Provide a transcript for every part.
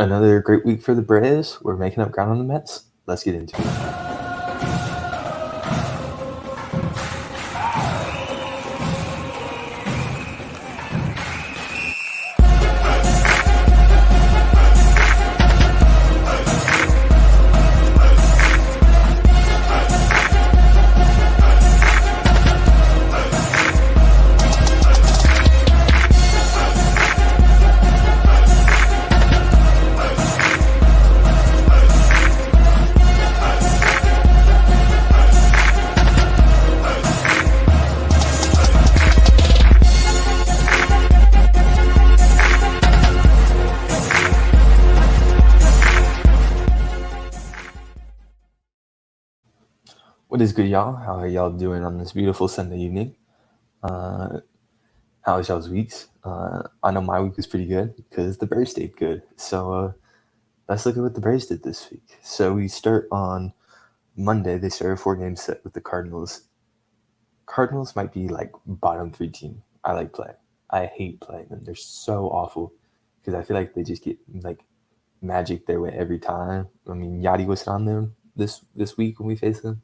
Another great week for the Braves. We're making up ground on the Mets. Let's get into it. What is good, y'all? How are y'all doing on this beautiful Sunday evening? How was y'all's weeks? I know my week was pretty good because the Braves stayed good. So let's look at what the Braves did this week. So we start on Monday. They started a 4-game set with the Cardinals. Cardinals might be like bottom 3 team. I like playing. I hate playing them. They're so awful because I feel like they just get like magic their way every time. I mean, Yachty was on them this week when we faced them.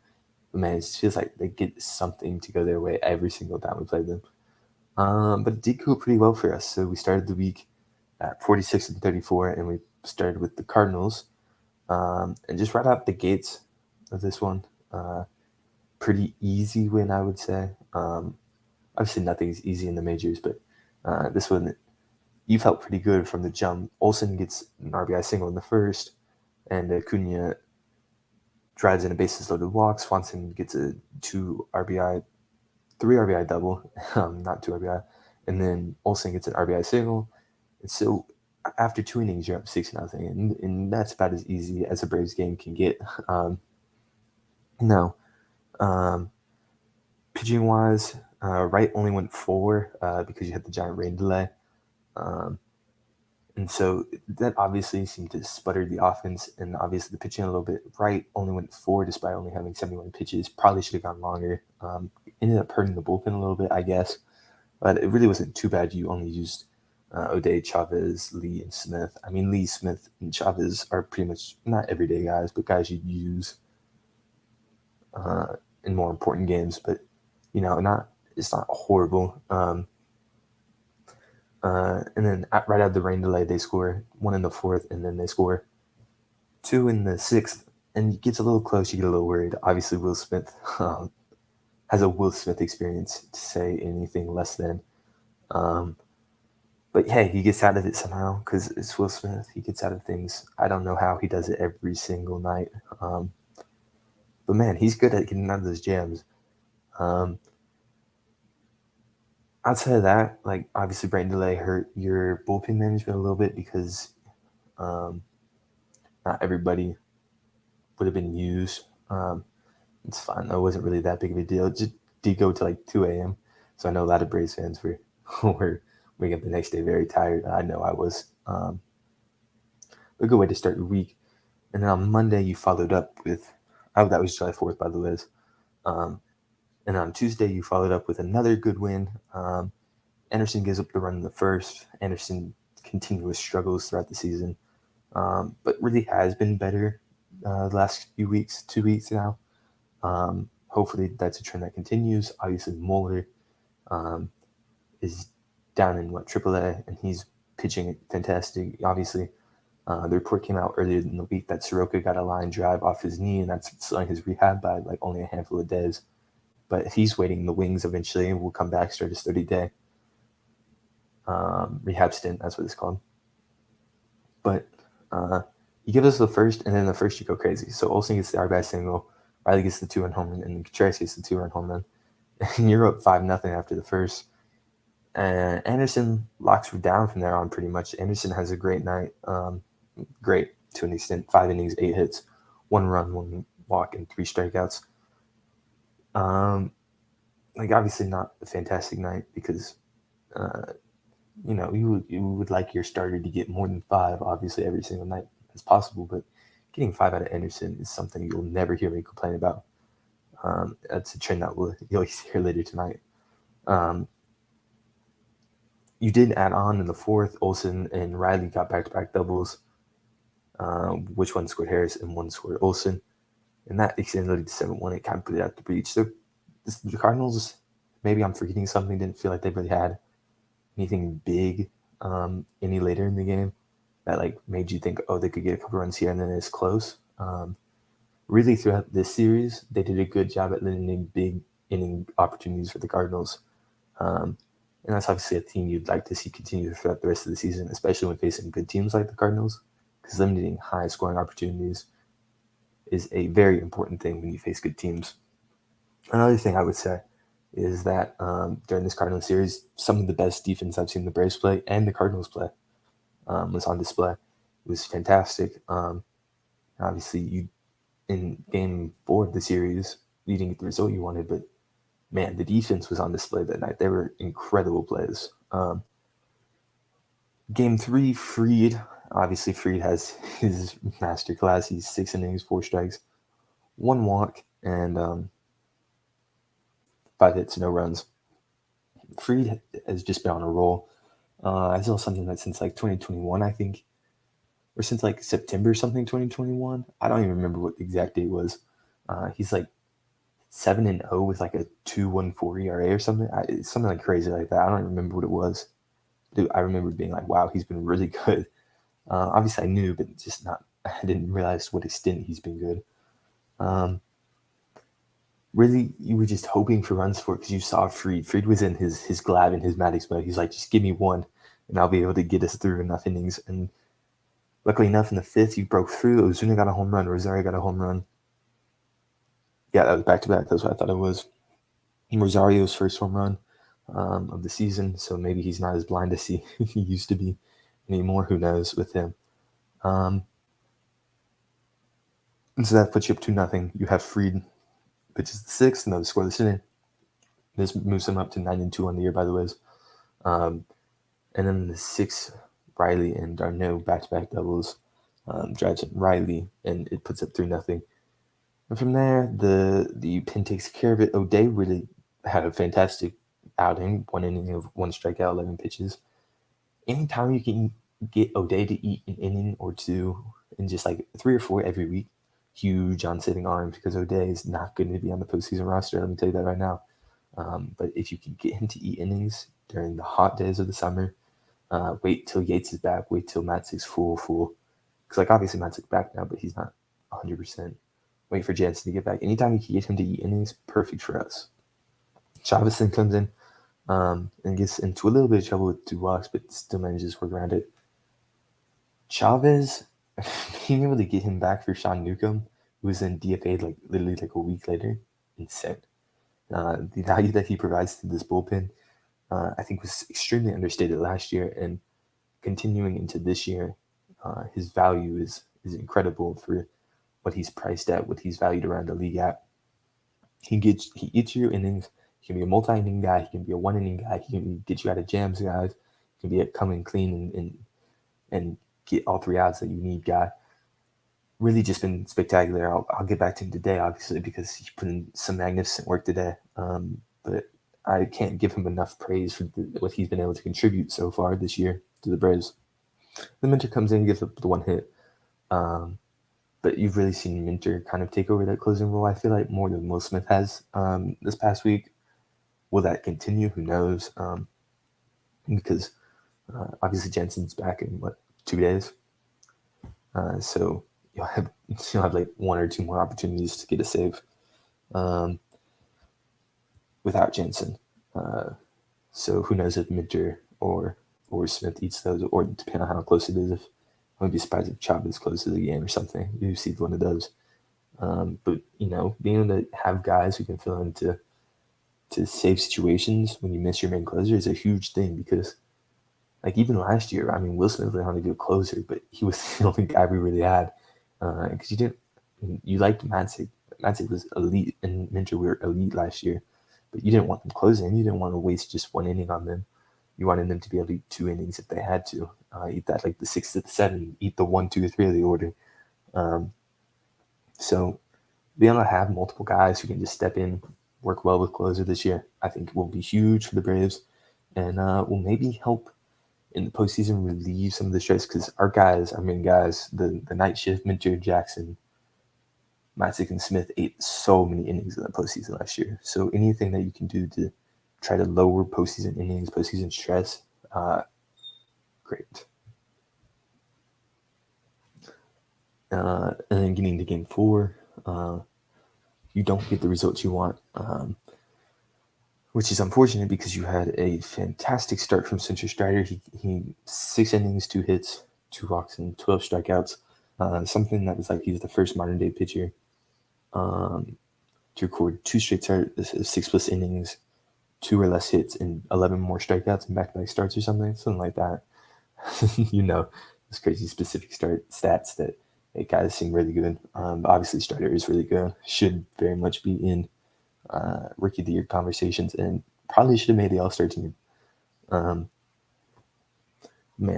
But man, it just feels like they get something to go their way every single time we play them. But it did go pretty well for us. So we started the week at 46-34, and we started with the Cardinals. And just right out the gates of this one, pretty easy win, I would say. Obviously, nothing's easy in the majors, but this one, you felt pretty good from the jump. Olsen gets an RBI single in the first, and Acuna drives in a bases loaded walk. Swanson gets a 3 RBI double, not 2 RBI, and then Olsen gets an RBI single. And so after 2 innings, you're up 6-0, and that's about as easy as a Braves game can get. Pitching wise, Wright only went 4 because you had the giant rain delay. And so that obviously seemed to sputter the offense, and obviously the pitching a little bit. Wright only went 4 despite only having 71 pitches. Probably should have gone longer. Ended up hurting the bullpen a little bit, I guess. But it really wasn't too bad. You only used O'Day, Chavez, Lee, and Smith. I mean, Lee, Smith, and Chavez are pretty much not everyday guys, but guys you'd use in more important games. But, it's not horrible. And then right out of the rain delay, they score 1 in the 4th, and then they score 2 in the 6th. And it gets a little close. You get a little worried. Obviously, Will Smith has a Will Smith experience to say anything less than. But hey, he gets out of it somehow because it's Will Smith. He gets out of things. I don't know how he does it every single night. But man, he's good at getting out of those jams. Outside of that, like obviously rain delay hurt your bullpen management a little bit because not everybody would have been used. It's fine though. It wasn't really that big of a deal. It just did go to like 2 a.m. So I know a lot of Braves fans were waking up the next day very tired. I know I was. A good way to start your week. And then on Monday, you followed up with, that was July 4th, by the way. And on Tuesday, you followed up with another good win. Anderson gives up the run in the first. Anderson continuous struggles throughout the season, but really has been better the last few weeks, 2 weeks now. Hopefully that's a trend that continues. Obviously, Mueller is down in AAA, and he's pitching fantastic. Obviously, the report came out earlier in the week that Soroka got a line drive off his knee, and that's slowing his rehab by like only a handful of days. But he's waiting in the wings eventually and will come back, start his 30-day rehab stint. That's what it's called. But you give us the first, and then the first you go crazy. So Olsen gets the RBI single, Riley gets the 2-run home run, and then Contreras gets the 2-run home run. And you're up 5-0 after the first. And Anderson locks you down from there on pretty much. Anderson has a great night. Great to an extent. 5 innings, 8 hits, 1 run, 1 walk, and 3 strikeouts. Obviously not a fantastic night because, you would like your starter to get more than 5, obviously, every single night as possible. But getting 5 out of Anderson is something you'll never hear me complain about. That's a trend that you'll hear later tonight. You did add on in the 4th. Olsen and Riley got back-to-back doubles. which one scored Harris and one scored Olsen. And that extended it to 7-1. It kind of put it out the breach. So the Cardinals, maybe I'm forgetting something, didn't feel like they really had anything big any later in the game that like made you think, oh, they could get a couple runs here and then it's close. Really, throughout this series, they did a good job at limiting big inning opportunities for the Cardinals. And that's obviously a theme you'd like to see continue throughout the rest of the season, especially when facing good teams like the Cardinals, because limiting high scoring opportunities is a very important thing when you face good teams. Another thing I would say is that during this Cardinals series, some of the best defense I've seen the Braves play and the Cardinals play was on display. It was fantastic. Obviously, you in Game 4 of the series, you didn't get the result you wanted, but man, the defense was on display that night. They were incredible plays. Game 3, Fried. Obviously, Fried has his masterclass. He's 6 innings, 4 strikes, 1 walk, and 5 hits, no runs. Fried has just been on a roll. I saw something that since like 2021, I think, or since like September something 2021. I don't even remember what the exact date was. He's like 7-0 with like a 2.14 ERA or something. Something like crazy like that. I don't remember what it was. Dude, I remember being like, wow, he's been really good. Obviously, I knew, but just not. I didn't realize what extent he's been good. Really, you were just hoping for runs for it because you saw Fried. Fried was in his Glav and his Maddox mode. He's like, just give me one, and I'll be able to get us through enough innings. And luckily enough, in the 5th, you broke through. Ozuna got a home run. Rosario got a home run. Yeah, that was back-to-back. That's what I thought it was. Rosario's first home run of the season, so maybe he's not as blind as he used to be anymore. Who knows with him? And so that puts you up 2-0. You have Fried pitches the 6th, and they'll score the inning. This moves them up to 9-2 on the year, by the way. And then the 6th, Riley and Darno back-to-back doubles drives in Riley, and it puts up 3-0. And from there, the pen takes care of it. O'Day really had a fantastic outing, 1 inning of 1 strikeout, 11 pitches. Anytime you can get O'Day to eat an inning or 2 in just like 3 or 4 every week, huge on sitting arms because O'Day is not going to be on the postseason roster. Let me tell you that right now. But if you can get him to eat innings during the hot days of the summer, wait till Yates is back, wait till Matzek's full. Because like obviously Matzek's back now, but he's not 100%. Wait for Jansen to get back. Anytime you can get him to eat innings, perfect for us. Chavez then comes in and gets into a little bit of trouble with 2 walks, but still manages to work around it. Chavez, being able to get him back for Sean Newcomb, who was then DFA'd like literally like a week later, insane. The value that he provides to this bullpen, I think, was extremely understated last year, and continuing into this year, his value is incredible for what he's priced at, what he's valued around the league at. He eats your innings. He can be a multi-inning guy. He can be a 1-inning guy. He can get you out of jams, guys. He can be a come in clean and get all 3 outs that you need guy. Really just been spectacular. I'll get back to him today, obviously, because he put in some magnificent work today. But I can't give him enough praise for what he's been able to contribute so far this year to the Braves. The Minter comes in and gives up the 1 hit. But you've really seen Minter kind of take over that closing role, I feel like, more than Will Smith has this past week. Will that continue? Who knows? Because obviously Jensen's back in, 2 days? So you'll have like 1 or 2 more opportunities to get a save without Jensen. So who knows if Minter or Smith eats those, or depending on how close it is. If I wouldn't be surprised if Chavez closes the game or something. You see one of those. But being able to have guys who can fill into save situations when you miss your main closer is a huge thing, because like even last year, I mean, Will Smith was not a good closer, but he was the only guy we really had, because you liked Matzek. Matzek was elite, and Minter were elite last year, but you didn't want them closing. You didn't want to waste just 1 inning on them. You wanted them to be able to eat 2 innings if they had to. Eat that like the 6th to the 7th, eat the 1, 2, 3 of the order. So being able to have multiple guys who can just step in, work well with closer this year, I think will be huge for the Braves, and will maybe help in the postseason relieve some of the stress because our main guys, the night shift, Minter, Jackson, Matzik, and Smith ate so many innings in the postseason last year. So anything that you can do to try to lower postseason innings, postseason stress, great. And then getting to game 4, you don't get the results you want, which is unfortunate because you had a fantastic start from Spencer Strider. He 6 innings, 2 hits, 2 walks, and 12 strikeouts. Something that was like he was the first modern day pitcher to record 2 straight 6+ innings, 2 or less hits, and 11 more strikeouts in back-to-back starts or something like that. Those crazy specific stats that guys seem really good. Obviously, Strider is really good. Should very much be in Rookie of the Year conversations and probably should have made the All-Star team. Man,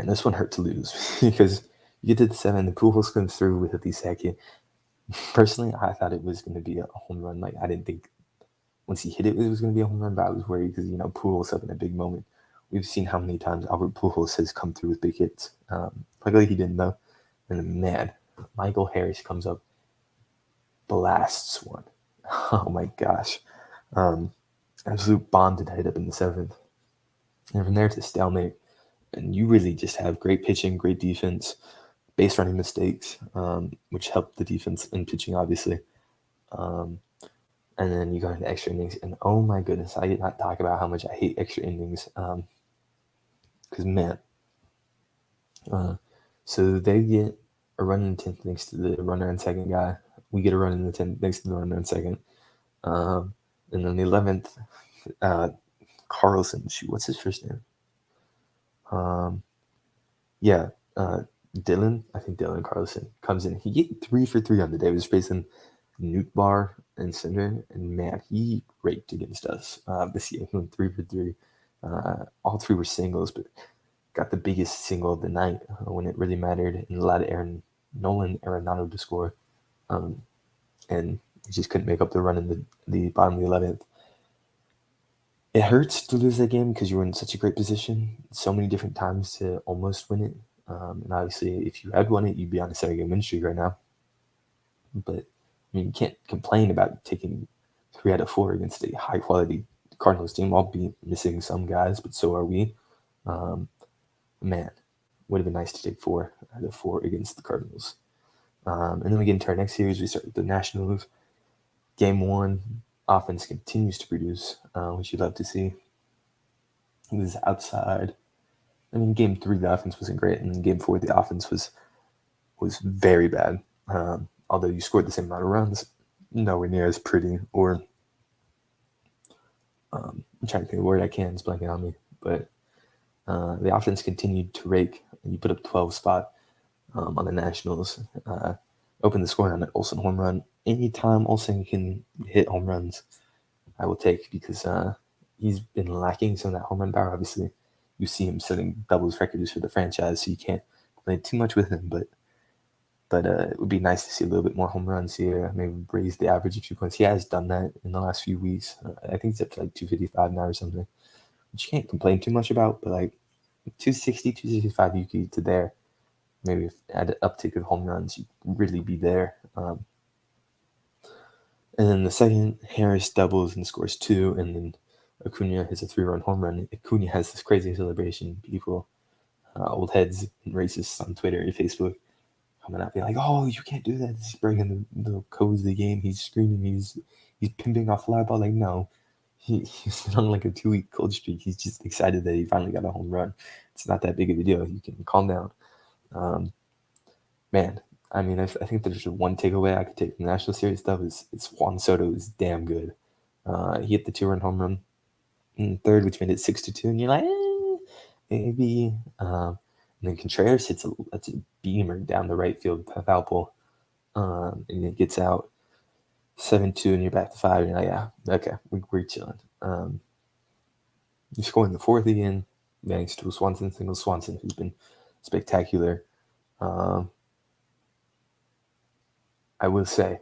this one hurt to lose because you get to the 7, the Pujols comes through with a Hiseki. Personally, I thought it was going to be a home run. Like, I didn't think once he hit it was going to be a home run, but I was worried because, Pujols up in a big moment. We've seen how many times Albert Pujols has come through with big hits. Luckily, he didn't, though. And then, man, Michael Harris comes up, blasts one. Oh, my gosh. Absolute bomb to hit up in the 7th. And from there to stalemate. And you really just have great pitching, great defense, base running mistakes, which helped the defense and pitching, obviously. And then you go into extra innings, and oh my goodness, I did not talk about how much I hate extra innings. Because, man. So they get a run in the 10th thanks to the runner and second guy. We get a run in the 10th thanks to the runner and second. And then the 11th, Carlson, what's his first name? Dylan, I think Dylan Carlson comes in. He get 3 for 3 on the day. He was facing Newt Bar and Cinder, and man, he raked against us this year. He went 3 for 3. All 3 were singles, but got the biggest single of the night when it really mattered and allowed Nolan Arenado to score. And he just couldn't make up the run in the bottom of the 11th. It hurts to lose that game because you were in such a great position so many different times to almost win it. And obviously, if you had won it, you'd be on a 7-game win streak right now. But you can't complain about taking 3 out of 4 against a high-quality Cardinals team. I'll be missing some guys, but so are we. Man, would have been nice to take 4 out of 4 against the Cardinals. And then we get into our next series. We start with the Nationals. Game 1, offense continues to produce, which you'd love to see. It was outside. Game 3, the offense wasn't great, and in Game 4, the offense was very bad. Although you scored the same amount of runs, nowhere near as pretty. Or I'm trying to think of the word I can. It's blanking on me. But the offense continued to rake. You put up 12 spot on the Nationals. Opened the scoring on an Olsen home run. Anytime Olsen can hit home runs, I will take because he's been lacking some of that home run power. Obviously, you see him setting doubles records for the franchise, so you can't play too much with him. But it would be nice to see a little bit more home runs here. Maybe raise the average a few points. He has done that in the last few weeks. I think it's up to like 255 now or something, which you can't complain too much about. But like 260, 265 Yuki to there. Maybe if add an uptick of home runs, you'd really be there. And then the second, Harris doubles and scores 2, and then Acuna has a 3-run home run. Acuna has this crazy celebration. People, old heads and racists on Twitter and Facebook coming out being like, "Oh, you can't do that. This is breaking the codes of the game." He's screaming. He's pimping off fly ball. Like, no. He's been on like a 2-week cold streak. He's just excited that he finally got a home run. It's not that big of a deal. You can calm down. Man, I think there's one takeaway I could take from the National Series stuff is Juan Soto is damn good. He hit the 2-run home run in the 3rd, which made it 6-2, and you're like, maybe. And then Contreras hits a beamer down the right field foul pole, and it gets out 7-2, and you're back to 5. And you're like, yeah, okay, we're chilling. You score in the 4th again, thanks to Swanson, who's been spectacular. I will say,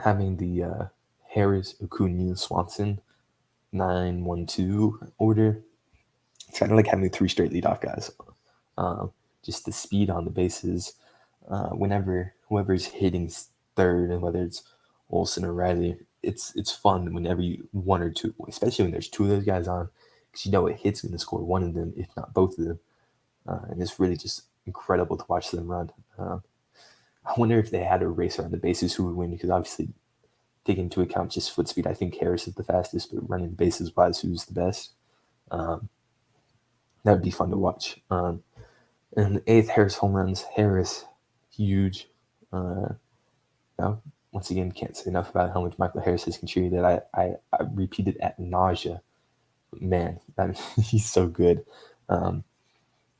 having the Harris, Acuna, Swanson 9-1-2 order, it's kind of like having 3 straight leadoff guys. just the speed on the bases. Whenever whoever's hitting third, and whether it's Olsen or Riley, it's fun whenever one or two, especially when there's two of those guys on, because you know a hit's going to score one of them, if not both of them, and it's really just incredible to watch them run. I wonder if they had a race around the bases, who would win, because obviously take into account just foot speed. I think Harris is the fastest, but running the bases wise, who's the best? Um, that would be fun to watch. And the eighth, Harris home runs. Harris, huge. Now, once again, can't say enough about how much Michael Harris has contributed. I repeated at nausea. Man, he's so good. And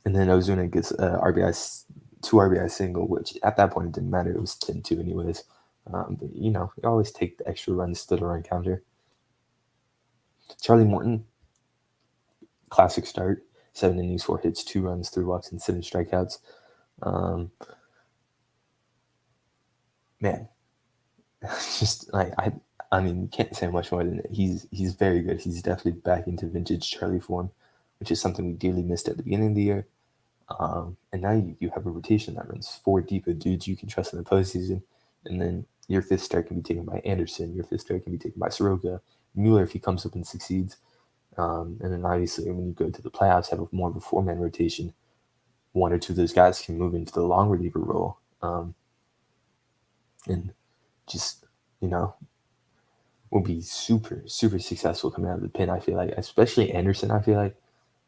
then Ozuna gets RBI, 2 RBI single, which at that point it didn't matter. It was 10-2 anyways. But, you always take the extra runs to the run counter. Charlie Morton, classic start. 7 innings, 4 hits, 2 runs, 3 walks, and 7 strikeouts. Man, just like I mean, you can't say much more than that. He's very good. He's definitely back into vintage Charlie form, which is something we dearly missed at the beginning of the year. And now you have a rotation that runs 4 deep of dudes you can trust in the postseason. And then your fifth start can be taken by Anderson. Your fifth start can be taken by Soroka. Mueller, if he comes up and succeeds. And then obviously when you go to the playoffs, have more of a 4-man rotation. 1 or 2 of those guys can move into the long reliever role. And just, will be super, super successful coming out of the pen, I feel like. Especially Anderson, I feel like,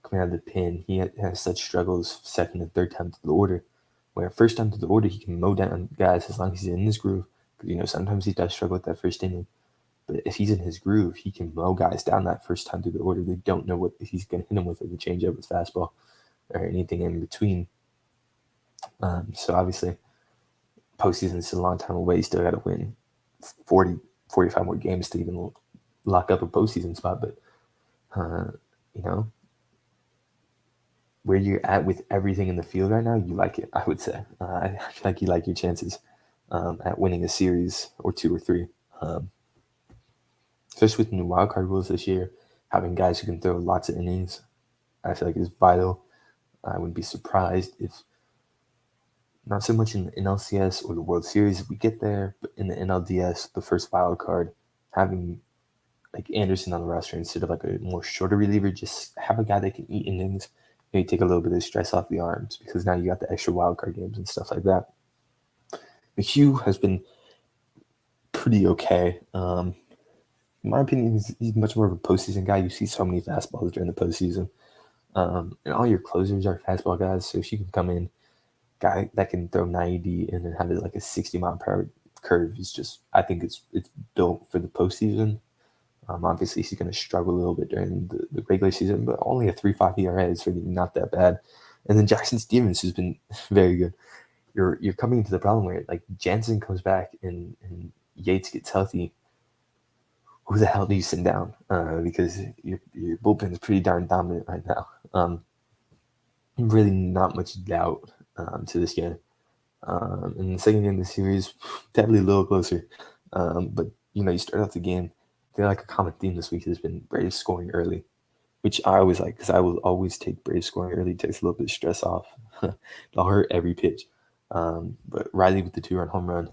coming out of the pen, he has such struggles second and third time to the order. Where first time to the order, he can mow down guys as long as he's in his groove. Because, sometimes he does struggle with that first inning. But if he's in his groove, he can mow guys down that first time through the order. They don't know what he's going to hit them with, or the changeup, with fastball, or anything in between. So obviously, postseason is a long time away. You still got to win 40, 45 more games to even lock up a postseason spot. But, where you're at with everything in the field right now, you like it, I would say. I feel like you like your chances at winning a series or 2 or 3. Especially with the new wildcard rules this year, having guys who can throw lots of innings, I feel like is vital. I wouldn't be surprised if, not so much in the NLCS or the World Series if we get there, but in the NLDS, the first wild card, having like Anderson on the roster instead of like a more shorter reliever, just have a guy that can eat innings, maybe take a little bit of stress off the arms, because now you got the extra wild card games and stuff like that. McHugh has been pretty okay. In my opinion, he's much more of a postseason guy. You see so many fastballs during the postseason. And all your closers are fastball guys, so if you can come in, guy that can throw 90 and then have it like a 60-mile-per-hour curve, is just, I think it's built for the postseason. Obviously, he's going to struggle a little bit during the regular season, but only a 3.5 ERA is really not that bad. And then Jackson Stevens, who's been very good. You're coming into the problem where like Jansen comes back and Yates gets healthy. Who the hell do you send down? Because your bullpen is pretty darn dominant right now. Really not much doubt to this game. In the second game of the series, definitely a little closer. But, you start off the game, I feel like a common theme this week has been Braves scoring early, which I always like, because I will always take Braves scoring early. It takes a little bit of stress off. It'll hurt every pitch. But Riley with the 2-run home run,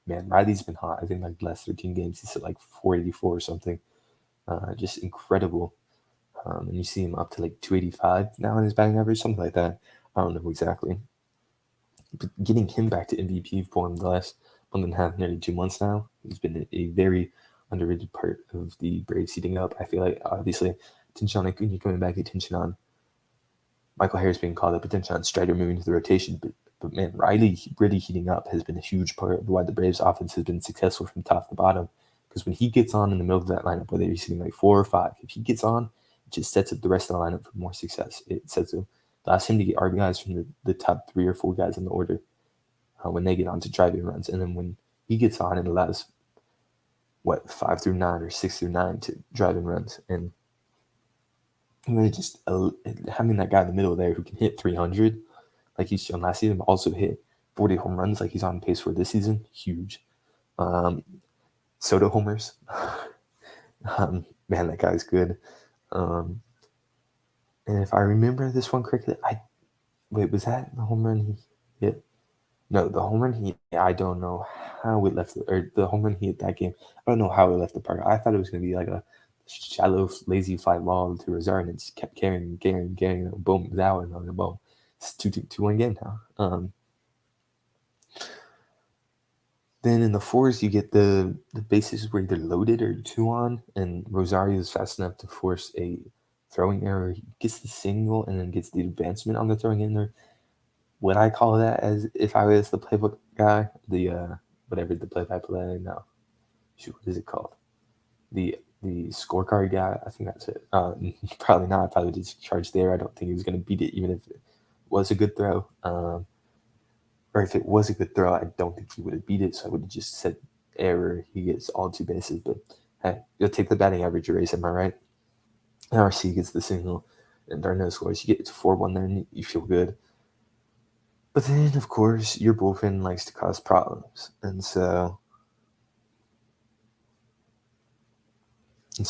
man, Riley's been hot. I think like the last 13 games, he's at like 484 or something. Just incredible. And you see him up to like 285 now in his batting average, something like that. I don't know exactly. But getting him back to MVP form the last month and a half, nearly 2 months now, he's been a very underrated part of the Braves heating up. I feel like, obviously, attention on Acuna coming back, attention on Michael Harris being called up, attention on Strider moving to the rotation. But man, Riley really heating up has been a huge part of why the Braves offense has been successful from top to bottom. Because when he gets on in the middle of that lineup, whether he's hitting like 4 or 5, if he gets on, it just sets up the rest of the lineup for more success. It sets up, allows him to get RBIs from the top 3 or 4 guys in the order when they get on to drive-in runs. And then when he gets on, it allows, 5 through 9 or 6 through 9 to drive-in runs. And really just having that guy in the middle there who can hit 300, like he's shown last season, but also hit 40 home runs like he's on pace for this season, huge. Soto homers. Man, that guy's good. And if I remember this one correctly, Wait, was that the home run he hit? No, the home run he I don't know how it left or the home run he hit that game. I don't know how it left the park. I thought it was gonna be like a shallow, lazy fly ball to Rosario and it just kept carrying, and boom, it was out and on the ball. It's 2-1 game now. Then in the fours, you get the bases were either loaded or two on, and Rosario is fast enough to force a throwing error. He gets the single and then gets the advancement on the throwing error. Would I call that as if I was the playbook guy? The whatever the play-by-play? No, shoot, what is it called? The scorecard guy. I think that's it. Probably not. I probably just charged there. I don't think he was going to beat it, even if it was a good throw. Or if it was a good throw, I don't think he would have beat it. So I would have just said error. He gets all two bases, but hey, you'll take the batting average erase. Am I right? RC gets the single, and Darno scores. You get to 4-1 there, and you feel good. But then, of course, your bullpen likes to cause problems, and so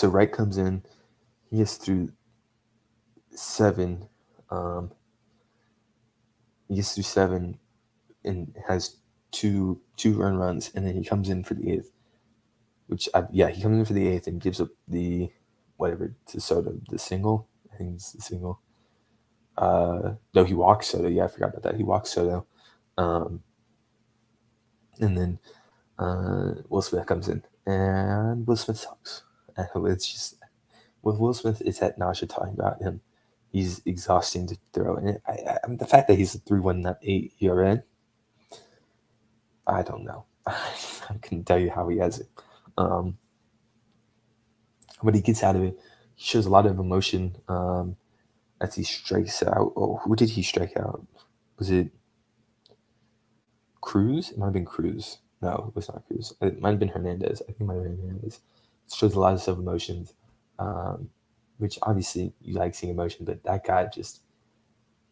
Wright comes in. He gets through 7. Um, he gets through 7 and has two earned runs, and then he comes in for the 8th. He comes in for the 8th and gives up the whatever to Soto, the single. I think it's the single. No, he walks Soto. Yeah, I forgot about that. He walks Soto, and then Will Smith comes in, and Will Smith sucks. It's just with Will Smith, it's that nausea talking about him. He's exhausting to throw, and the fact that he's a 3.18 ERA, I don't know. I couldn't tell you how he has it. But he gets out of it. He shows a lot of emotion as he strikes out. Oh, who did he strike out? Was it Cruz? It might have been Cruz. No, it was not Cruz. It might have been Hernandez. I think it might have been Hernandez. It shows a lot of self-emotions, which obviously you like seeing emotion, but that guy just,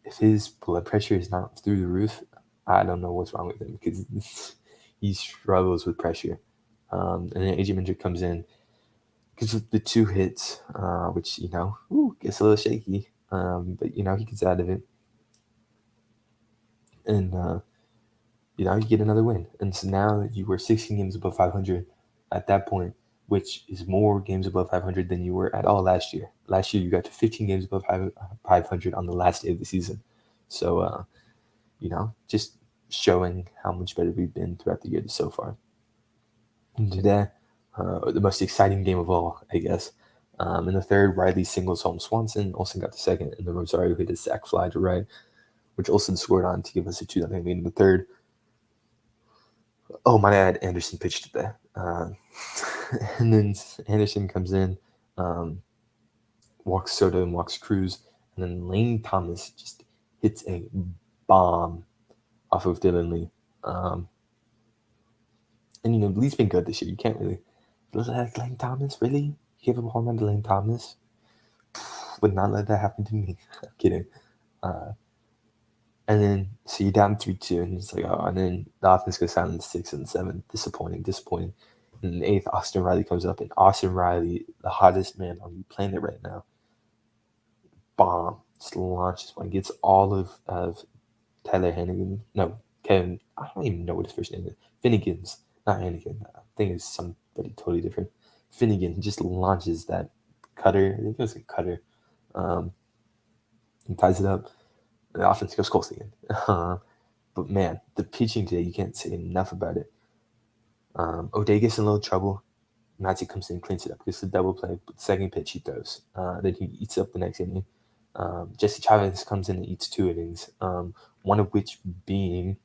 if his blood pressure is not through the roof, I don't know what's wrong with him because he struggles with pressure. And then AJ Minter comes in, gives the 2 hits, which, gets a little shaky. But, he gets out of it. And, you get another win. And so now you were 16 games above 500 at that point, which is more games above 500 than you were at all last year. Last year, you got to 15 games above 500 on the last day of the season. So, just showing how much better we've been throughout the year so far. And today, the most exciting game of all, I guess. In the third, Riley singles home Swanson. Olsen got the second, and then Rosario hit a sac fly to right, which Olsen scored on to give us a 2-0 lead in the third. Oh, my dad, Anderson pitched today. And then Anderson comes in, walks Soto and walks Cruz, and then Lane Thomas just hits a bomb off of Dylan Lee. And, Lee's been good this year. You can't really look at Lane Thomas, really? You give him a home run to Lane Thomas? Would not let that happen to me. I'm kidding. And then, so you're down 3-2, and it's like, oh, and then the offense goes down in 6 and 7. Disappointing. And in the 8th, Austin Riley comes up, and Austin Riley, the hottest man on the planet right now, bomb, just launches one, gets all of Tyler Hannigan. No, Kevin, I don't even know what his first name is. Finnegan's, not Hannigan. I think it's somebody totally different. Finnegan just launches that cutter. I think it was a cutter. And ties it up. The offense goes close again. But man, the pitching today, you can't say enough about it. O'Day gets in a little trouble. Matty comes in, cleans it up, gets the double play. But the second pitch he throws. Then he eats up the next inning. Jesse Chavez comes in and eats 2 innings, one of which being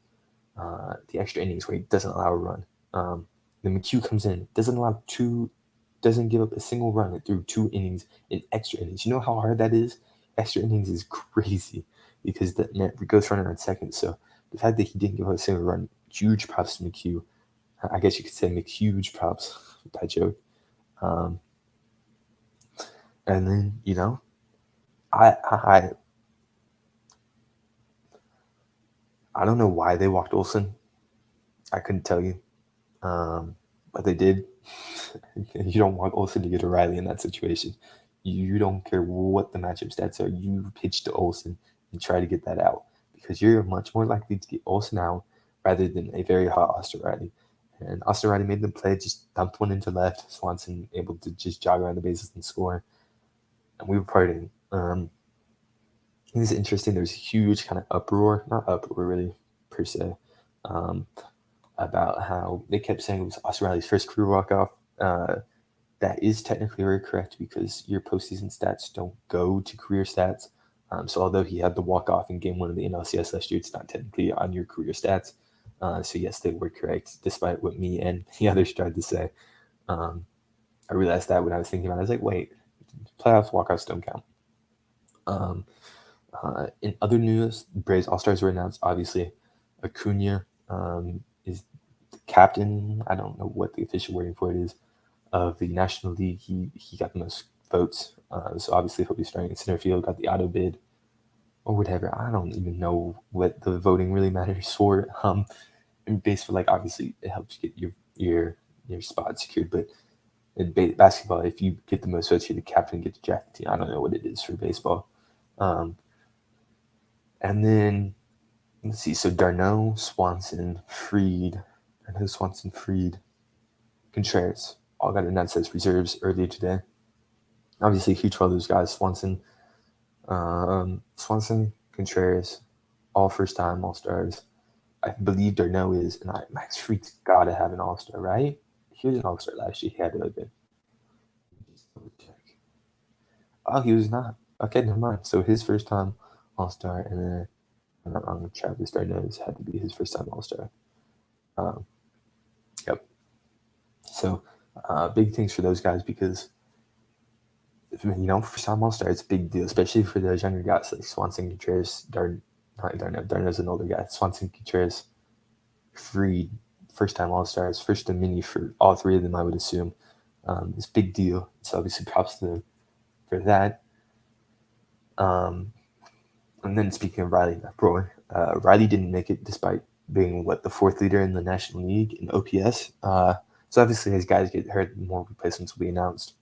the extra innings where he doesn't allow a run. Then McHugh comes in, doesn't give up a single run through 2 innings in extra innings. You know how hard that is? Extra innings is crazy because it goes runner on second. So the fact that he didn't give up a single run, huge props to McHugh. I guess you could say McHuge props, by joke. And then, I don't know why they walked Olsen. I couldn't tell you. But they did. You don't want Olsen to get a Riley in that situation. You don't care what the matchup stats are. You pitch to Olsen and try to get that out because you're much more likely to get Olsen out rather than a very hot Austin Riley. And Austin Riley made the play, just dumped one into left. Swanson able to just jog around the bases and score. And we were partying. It was interesting. There was a huge kind of uproar, not uproar really per se, about how they kept saying it was Austin Riley's first career walk-off. That is technically very correct because your postseason stats don't go to career stats. So although he had the walk-off in Game 1 of the NLCS last year, it's not technically on your career stats. So yes, they were correct, despite what me and the others tried to say. I realized that when I was thinking about it. I was like, wait, playoffs walk-offs don't count. In other news, the Braves All-Stars were announced. Obviously, Acuna is the captain. I don't know what the official wording for it is of the National League. He got the most votes. So obviously he'll be starting in center field, got the auto bid or whatever. I don't even know what the voting really matters for. And baseball, like obviously it helps get your spot secured, but in basketball, if you get the most votes, you're the captain, get to draft the team. I don't know what it is for baseball. And then let's see. So Darno, Swanson, Fried, Contreras all got announced as reserves earlier today. Obviously, huge for those guys. Swanson, Contreras, all first-time All-Stars. I believe Darno is, and Max Fried's got to have an All-Star, right? He was an All-Star last year. He had to have been. Oh, he was not. Okay, never mind. So his first-time All-Star, and then I'm not wrong, Travis Darno's had to be his first-time All-Star. Yep. So big things for those guys because first-time All-Star, it's a big deal, especially for those younger guys like Swanson, Contreras, Darno's an older guy. Swanson, Contreras, Fried, first-time All-Stars, first-time mini for all three of them, I would assume. It's a big deal. So obviously props to them for that. And then speaking of Riley, Riley didn't make it despite being the fourth leader in the National League in OPS. So obviously as guys get hurt, more replacements will be announced.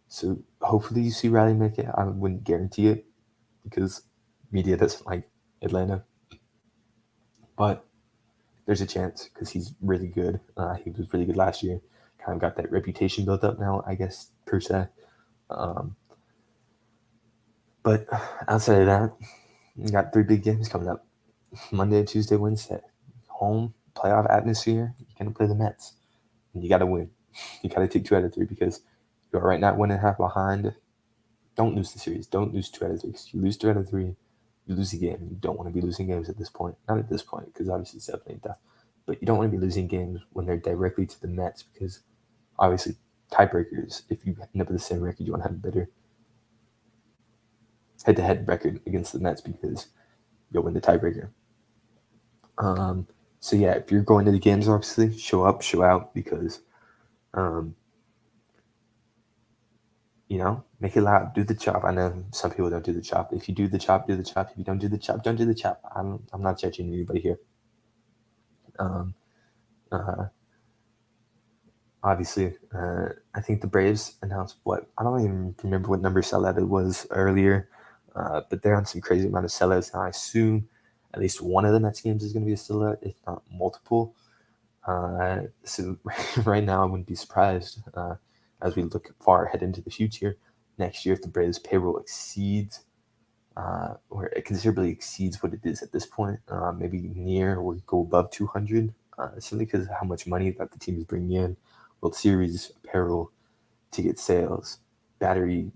So hopefully you see Riley make it. I wouldn't guarantee it because media doesn't like Atlanta. But there's a chance because he's really good. He was really good last year. Kind of got that reputation built up now, I guess, per se. But outside of that, we got 3 big games coming up. Monday, Tuesday, Wednesday. Home, playoff atmosphere. You're going to play the Mets. And you got to win. You got to take 2 out of 3 because you are right now 1.5 behind. Don't lose the series. Don't lose 2 out of 3. Because you lose 2 out of 3, you lose the game. You don't want to be losing games at this point. Not at this point, because obviously it's definitely tough. But you don't want to be losing games when they're directly to the Mets because obviously tiebreakers, if you end up with the same record, you want to have a better head-to-head record against the Mets because you'll win the tiebreaker. So yeah, if you're going to the games, obviously, show up, show out because make it loud, do the chop. I know some people don't do the chop. If you do the chop, do the chop. If you don't do the chop, don't do the chop. I'm not judging anybody here. Obviously, I think the Braves announced I don't even remember what number sellout it was earlier, but they're on some crazy amount of sellouts. And I assume at least one of the Mets games is going to be a sellout, if not multiple. So right now, I wouldn't be surprised as we look far ahead into the future. Next year, if the Braves payroll exceeds, or it considerably exceeds what it is at this point, maybe near or go above 200, simply because of how much money that the team is bringing in. World Series apparel, ticket sales, the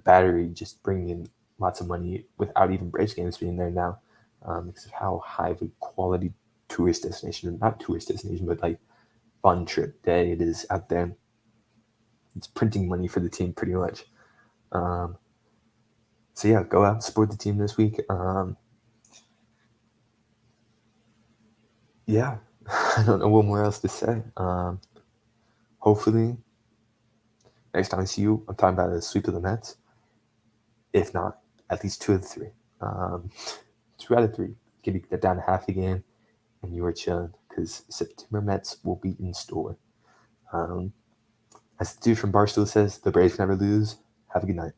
battery just bringing in lots of money without even Braves games being there now, because of how high of a quality tourist destination, not tourist destination, but like fun trip day it is out there. It's printing money for the team pretty much. So yeah, go out and support the team this week. Yeah, I don't know what more else to say. Hopefully, next time I see you, I'm talking about a sweep of the Mets. If not, at least 2 of the 3. 2 out of 3. Get that down to half a game, and you are chilling because September Mets will be in store. As the dude from Barstool says, the Braves never lose. Have a good night.